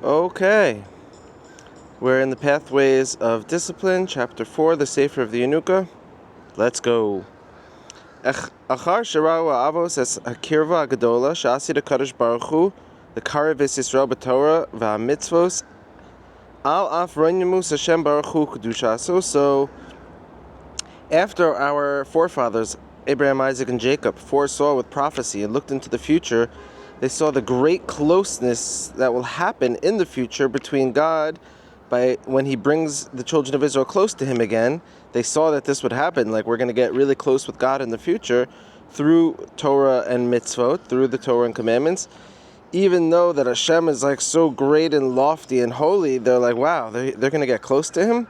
Okay, we're in the Pathways of Discipline, Chapter 4, the Sefer of the Yanuka. Let's go. Achar sharaw avos es hakirva agadola shasi the Kadosh Baruch Hu the karavis Yisrael b'Torah v'amitzvos al af ronyamus Hashem Baruch Hu kedushaso. So, after our forefathers Abraham, Isaac, and Jacob foresaw with prophecy and looked into the future, they saw the great closeness that will happen in the future between God by when He brings the children of Israel close to Him again. They saw that this would happen, like we're going to get really close with God in the future through Torah and mitzvot, through the Torah and commandments. Even though that Hashem is like so great and lofty and holy, they're like, wow, they're going to get close to Him.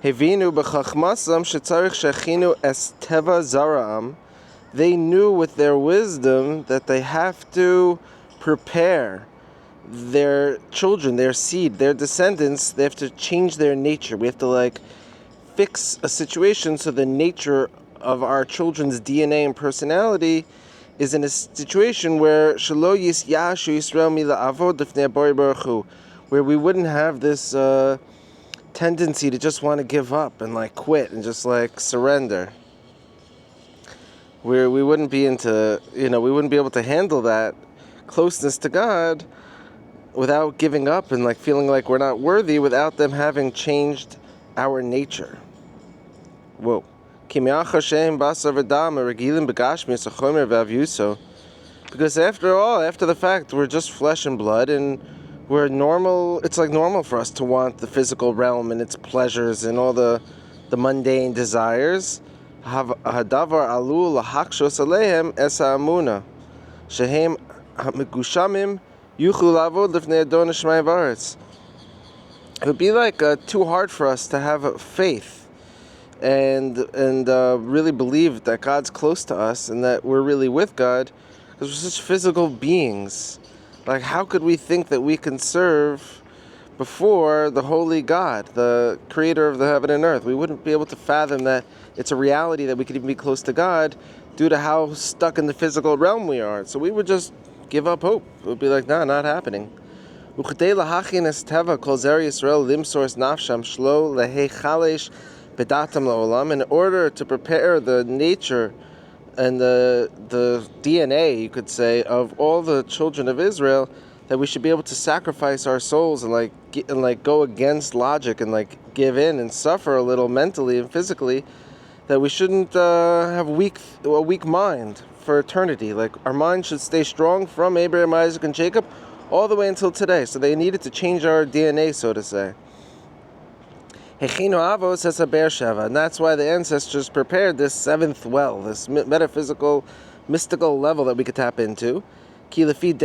Hevinu b'chachmasam shetzarich shechinu es teva zaraam. They knew with their wisdom that they have to prepare their children, their seed, their descendants. They have to change their nature. We have to fix a situation so the nature of our children's DNA and personality is in a situation where shelo yis'yashu Yisrael mila'avod lifnei Bari Baruch Hu, where we wouldn't have this tendency to just want to give up and quit and just surrender. Where we wouldn't be we wouldn't be able to handle that closeness to God without giving up and feeling like we're not worthy without them having changed our nature. Whoa. Because after all, after the fact, we're just flesh and blood, and we're normal. It's normal for us to want the physical realm and its pleasures and all the mundane desires. Hadavar alul lahakshos alehem esa amuna shehem hamegushamim yuchlu lavod lifnei Adon Shmai Varetz. It would be too hard for us to have faith and really believe that God's close to us and that we're really with God, because we're such physical beings. How could we think that we can serve before the holy God, the creator of the heaven and earth? We wouldn't be able to fathom that it's a reality that we could even be close to God due to how stuck in the physical realm we are. So we would just give up hope. It would be nah, not happening. In order to prepare the nature and the DNA, you could say, of all the children of Israel, that we should be able to sacrifice our souls and go against logic and give in and suffer a little mentally and physically, that we shouldn't have a weak mind for eternity. Our mind should stay strong from Abraham, Isaac, and Jacob all the way until today. So they needed to change our DNA, so to say. And that's why the ancestors prepared this seventh well, this metaphysical, mystical level that we could tap into. Because that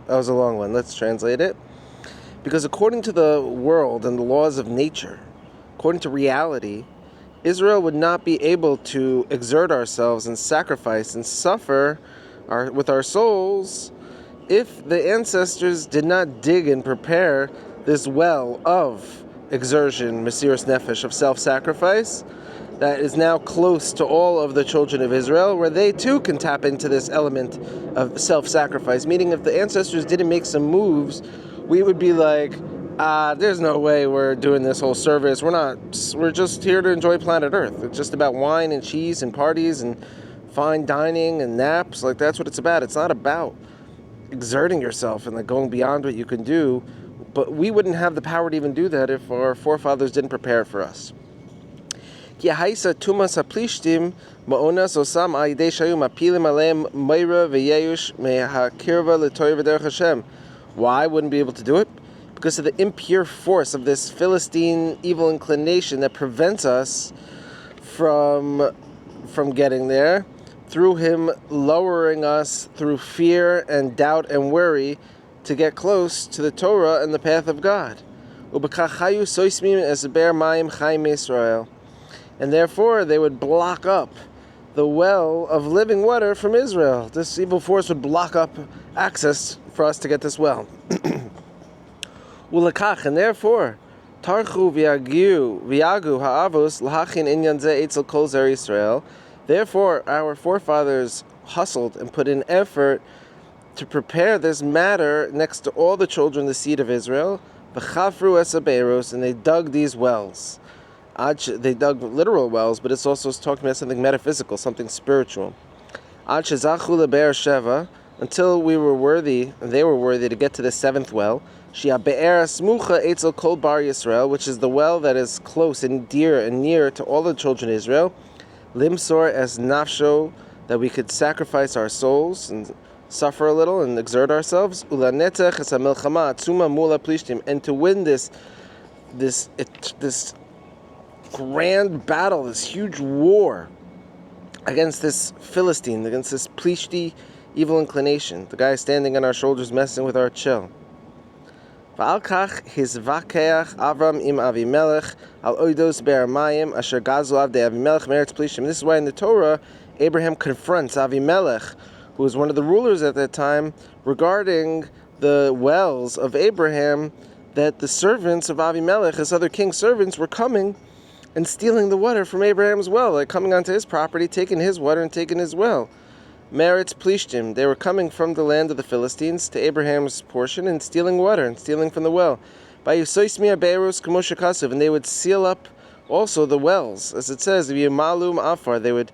was a long one. Let's translate it. Because according to the world and the laws of nature, according to reality, Israel would not be able to exert ourselves and sacrifice and suffer with our souls if the ancestors did not dig and prepare this well of exertion, Mesiras Nefesh, of self-sacrifice, that is now close to all of the children of Israel, where they too can tap into this element of self-sacrifice. Meaning, if the ancestors didn't make some moves, we would be there's no way we're doing this whole service. We're just here to enjoy planet Earth. It's just about wine and cheese and parties and fine dining and naps. That's what it's about. It's not about exerting yourself and going beyond what you can do. But we wouldn't have the power to even do that if our forefathers didn't prepare for us. Why wouldn't be able to do it? Because of the impure force of this Philistine evil inclination that prevents us from getting there, through him lowering us through fear and doubt and worry to get close to the Torah and the path of God. And therefore they would block up the well of living water from Israel. This evil force would block up access for us to get this well. And therefore, Tarchu v'yagu ha'avos l'hachin inyan ze etzel kol zer Yisrael. Therefore, our forefathers hustled and put in effort to prepare this matter next to all the children, the seed of Israel. V'chafru esaberos, and they dug these wells. They dug literal wells, but it's also talking about something metaphysical, something spiritual. Ad shezachu lebe'er sheva, until we were worthy, and they were worthy to get to the 7th well. Shia be'er smucha etzel kol bar Yisrael, which is the well that is close and dear and near to all the children of Israel. Limsor es nafsho, that we could sacrifice our souls and suffer a little and exert ourselves. Ulanetech es hamilchama atzuma mula plishtim, and to win this grand battle, this huge war against this Philistine, against this Plishti evil inclination, the guy standing on our shoulders messing with our chill. V'alkach hizvakeach Avram im Avimelech al oidos be'armayim asher gazu avdei Avimelech meretz plishtim. This is why in the Torah, Abraham confronts Avimelech, who was one of the rulers at that time, regarding the wells of Abraham, that the servants of Avimelech, his other king's servants, were coming and stealing the water from Abraham's well, like coming onto his property, taking his water and taking his well. Meretz plishtim, they were coming from the land of the Philistines to Abraham's portion and stealing water and stealing from the well. And they would seal up also the wells, as it says, malum afar, they would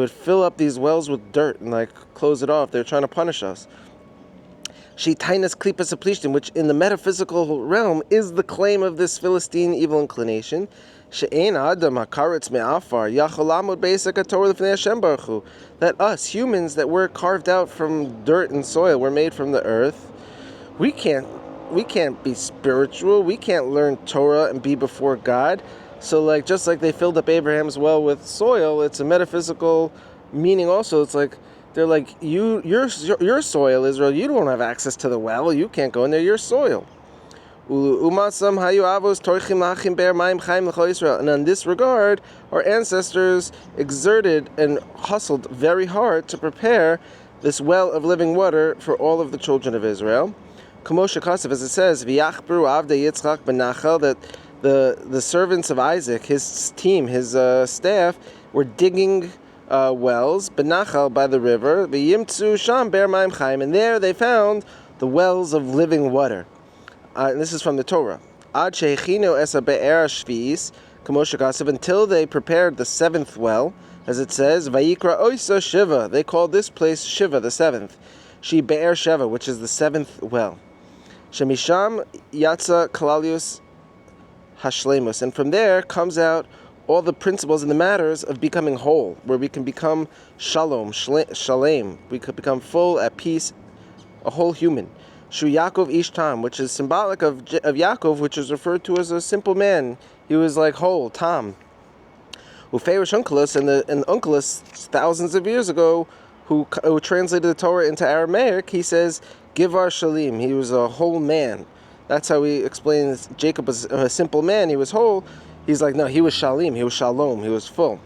fill up these wells with dirt and like close it off. They're trying to punish us. Shitainas klipas plishtim, which in the metaphysical realm is the claim of this Philistine evil inclination. That us humans, that we're carved out from dirt and soil, we're made from the earth. We can't be spiritual. We can't learn Torah and be before God. So like just like they filled up Abraham's well with soil, it's a metaphysical meaning also. It's like they're like your soil, Israel. You don't have access to the well. You can't go in there. Your soil. And in this regard, our ancestors exerted and hustled very hard to prepare this well of living water for all of the children of Israel. As it says, that the servants of Isaac, his team, his staff, were digging wells, benachal, by the river, and there they found the wells of living water. And this is from the Torah. Until they prepared the 7th well, as it says, Vayikra Oisa Shiva. They called this place Shiva, the 7th. She Be'er Sheva, which is the 7th well. Shemisham Yatza Kalalius Hashlemus. And from there comes out all the principles and the matters of becoming whole, where we can become shalom, shalem. We could become full, at peace, a whole human. Shu Yaakov Ishtam, which is symbolic of Yaakov, which is referred to as a simple man. He was like whole, Tam. Ufeirosh Unkelus, and the Unkelus, thousands of years ago, who translated the Torah into Aramaic, he says, Givar Shalim, he was a whole man. That's how he explains Jacob was a simple man, he was whole. He's like, no, he was Shalim, he was Shalom, he was full.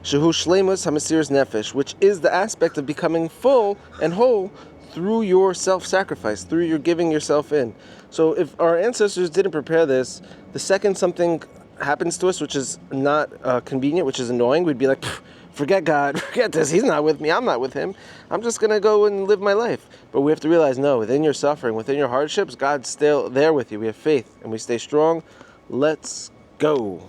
Shehu Shlemus HaMesir's Nefesh, which is the aspect of becoming full and whole through your self-sacrifice, through your giving yourself in. So if our ancestors didn't prepare this, the second something happens to us which is not convenient, which is annoying, we'd be like, forget God, forget this, he's not with me, I'm not with him, I'm just going to go and live my life. But we have to realize, no, within your suffering, within your hardships, God's still there with you. We have faith and we stay strong. Let's go.